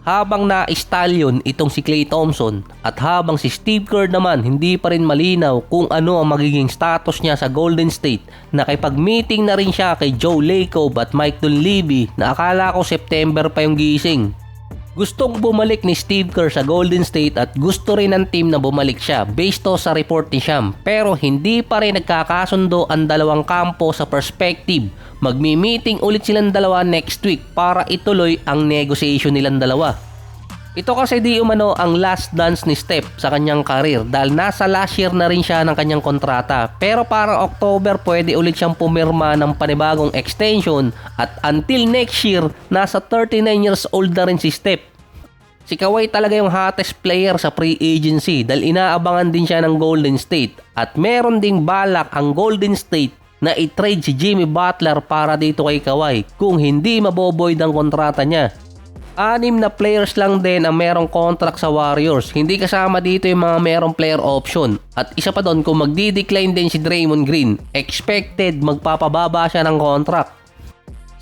Habang na-stallion itong si Klay Thompson at habang si Steve Kerr naman hindi pa rin malinaw kung ano ang magiging status niya sa Golden State, nakipag-meeting na rin siya kay Joe Lacob at Mike Dunleavy na akala ko September pa yung gising. Gustong bumalik ni Steve Kerr sa Golden State at gusto rin ng team na bumalik siya based sa report ni Sham, pero hindi pa rin nagkakasundo ang dalawang kampo sa perspective. Magmi-meeting ulit silang dalawa next week para ituloy ang negotiation nilang dalawa. Ito kasi di umano ang last dance ni Steph sa kanyang career dahil nasa last year na rin siya ng kanyang kontrata, pero parang October pwede ulit siyang pumirma ng panibagong extension at until next year nasa 39 years old na rin si Steph. Si Kawhi talaga yung hottest player sa free agency dahil inaabangan din siya ng Golden State at meron ding balak ang Golden State na i-trade si Jimmy Butler para dito kay Kawhi kung hindi maboboyd ang kontrata niya. 6 na players lang din ang merong contract sa Warriors, hindi kasama dito yung mga merong player option. At isa pa doon, kung magdi-decline din si Draymond Green, expected magpapababa siya ng contract.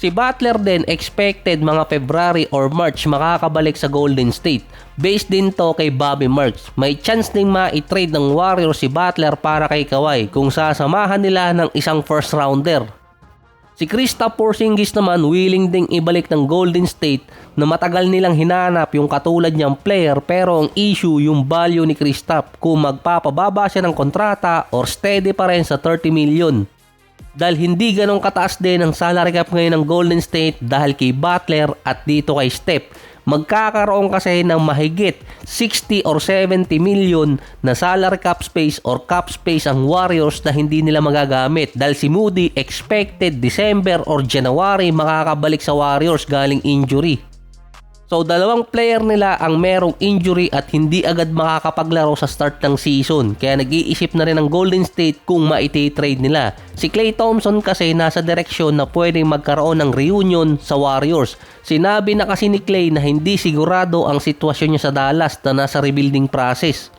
Si Butler din expected mga February or March makakabalik sa Golden State. Based din to kay Bobby Marks. May chance ding ma-trade ng Warriors si Butler para kay Kawhi kung sasamahan nila ng isang first rounder. Si Kristaps Porzingis naman willing ding ibalik ng Golden State na matagal nilang hinanap yung katulad niyang player, pero ang issue yung value ni Kristaps kung magpapababa siya ng kontrata or steady pa rin sa 30 million. Dahil hindi ganong kataas din ang salary cap ngayon ng Golden State dahil kay Butler at dito kay Steph. Magkakaroon kasi ng mahigit 60 or 70 million na salary cap space or cap space ang Warriors na hindi nila magagamit dahil si Moody expected December or January makakabalik sa Warriors galing injury. So dalawang player nila ang merong injury at hindi agad makakapaglaro sa start ng season, kaya nag-iisip na rin ang Golden State kung maiti-trade nila. Si Klay Thompson kasi nasa direksyon na pwedeng magkaroon ng reunion sa Warriors. Sinabi na kasi ni Klay na hindi sigurado ang sitwasyon niya sa Dallas na nasa rebuilding process.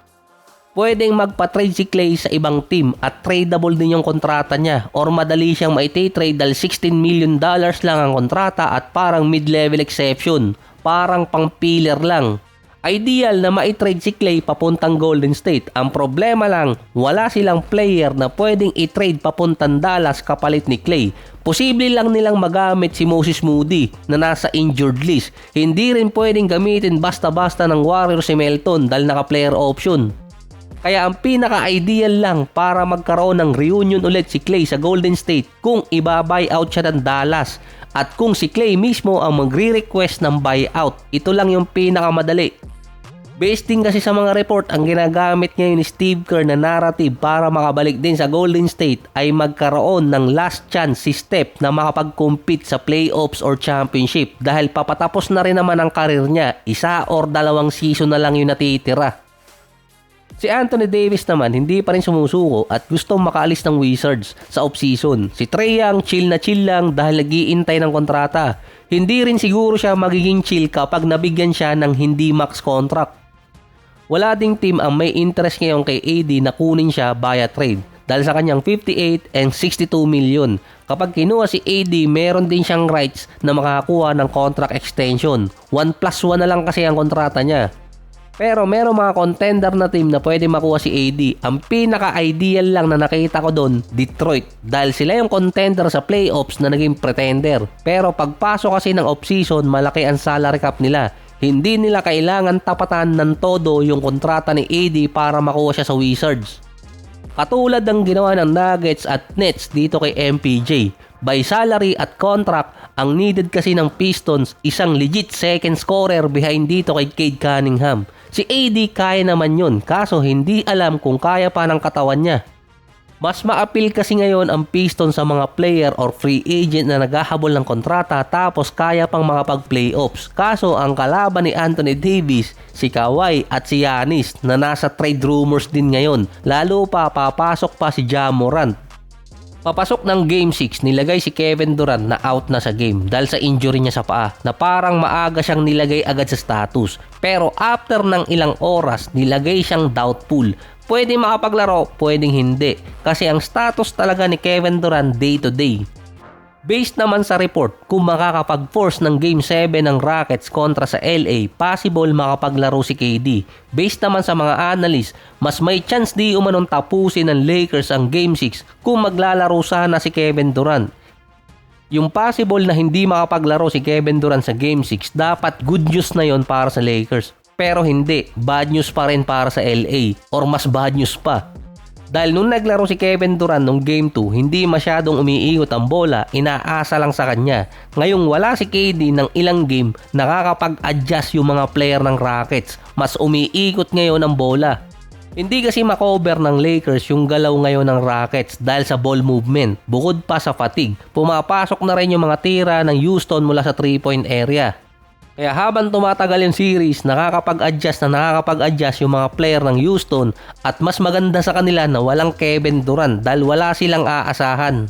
Pwedeng magpa-trade si Klay sa ibang team at tradable din yung kontrata niya or madali siyang maiti-trade dahil $16 million lang ang kontrata at parang mid-level exception. Parang pang filler lang. Ideal na ma-trade si Klay papuntang Golden State. Ang problema lang, wala silang player na pwedeng i-trade papuntang Dallas kapalit ni Klay. Posible lang nilang magamit si Moses Moody na nasa injured list. Hindi rin pwedeng gamitin basta-basta ng Warriors si Melton dahil naka-player option. Kaya ang pinaka-ideal lang para magkaroon ng reunion ulit si Klay sa Golden State kung iba-buyout siya ng Dallas at kung si Klay mismo ang magre-request ng buyout. Ito lang yung pinakamadali. Based din kasi sa mga report, ang ginagamit ngayon ni Steve Kerr na narrative para makabalik din sa Golden State ay magkaroon ng last chance si Steph na makapag-compete sa playoffs or championship dahil papatapos na rin naman ang karir niya. 1 or 2 season na lang yung natitira. Si Anthony Davis naman hindi pa rin sumusuko at gustong makaalis ng Wizards sa offseason. Si Trae Young chill lang dahil nag-iintay ng kontrata. Hindi rin siguro siya magiging chill kapag nabigyan siya ng hindi max contract. Wala ding team ang may interest ngayon kay AD na kunin siya via trade dahil sa kanyang 58 and 62 million. Kapag kinuha si AD, meron din siyang rights na makakuha ng contract extension. 1+1 na lang kasi ang kontrata niya. Pero meron mga contender na team na pwede makuha si AD. Ang pinaka-ideal lang na nakita ko doon, Detroit. Dahil sila yung contender sa playoffs na naging pretender. Pero pagpasok kasi ng offseason, malaki ang salary cap nila. Hindi nila kailangan tapatan ng todo yung kontrata ni AD para makuha siya sa Wizards. Katulad ng ginawa ng Nuggets at Nets dito kay MPJ. By salary at contract, ang needed kasi ng Pistons, isang legit second scorer behind dito kay Cade Cunningham. Si AD kaya naman yun, kaso hindi alam kung kaya pa ng katawan niya. Mas ma-appeal kasi ngayon ang Pistons sa mga player or free agent na naghahabol ng kontrata tapos kaya pang makapag-playoffs. Kaso ang kalaban ni Anthony Davis, si Kawhi at si Giannis na nasa trade rumors din ngayon. Lalo pa papasok pa si Ja Morant. Papasok ng Game 6, nilagay si Kevin Durant na out na sa game dahil sa injury niya sa paa na parang maaga siyang nilagay agad sa status. Pero after ng ilang oras, nilagay siyang doubtful. Pwede makapaglaro, pwedeng hindi. Kasi ang status talaga ni Kevin Durant day to day. Based naman sa report, kung makakapag-force ng Game 7 ng Rockets kontra sa LA, possible makapaglaro si KD. Based naman sa mga analyst, mas may chance di umanong tapusin ng Lakers ang Game 6 kung maglalaro sana si Kevin Durant. Yung possible na hindi makapaglaro si Kevin Durant sa Game 6, dapat good news na yon para sa Lakers. Pero hindi, bad news pa rin para sa LA, or mas bad news pa. Dahil nung naglaro si Kevin Durant nung Game 2, hindi masyadong umiikot ang bola, inaasa lang sa kanya. Ngayong wala si KD ng ilang game, nakakapag-adjust yung mga player ng Rockets. Mas umiikot ngayon ang bola. Hindi kasi makover ng Lakers yung galaw ngayon ng Rockets dahil sa ball movement. Bukod pa sa fatigue, pumapasok na rin yung mga tira ng Houston mula sa 3-point area. Kaya habang tumatagal yung series, nakakapag-adjust yung mga player ng Houston at mas maganda sa kanila na walang Kevin Durant dahil wala silang aasahan.